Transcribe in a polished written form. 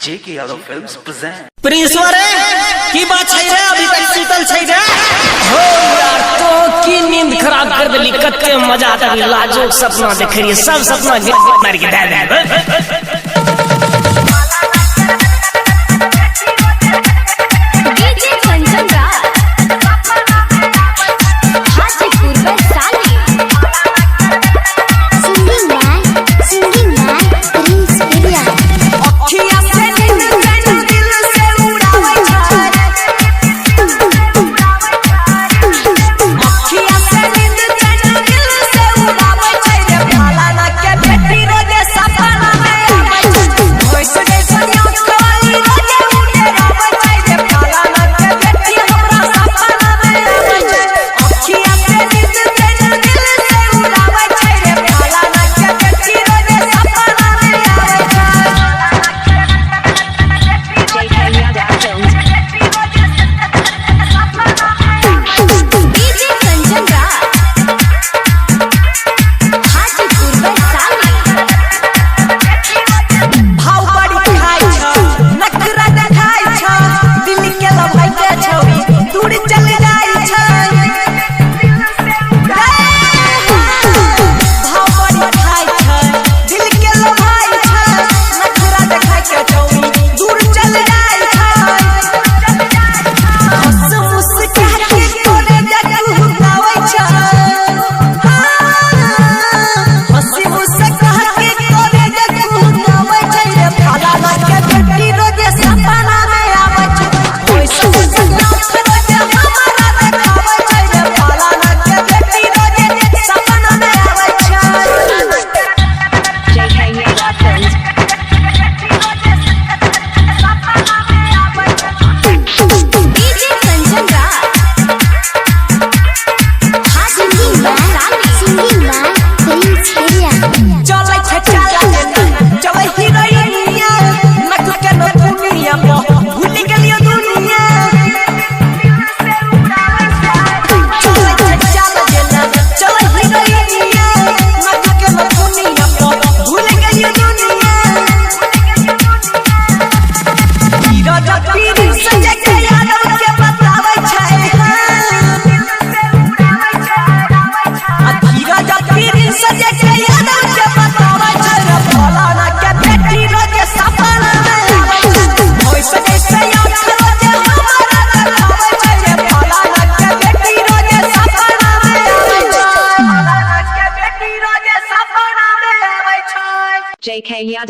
JK Yadav Films present. प्रिंसवर की बात है रे अभी तक सुतल छै रे हो यार तो की नींद खराब कर देली कते मजा आता लाजोक सपना देख रही सब सपना मार के दे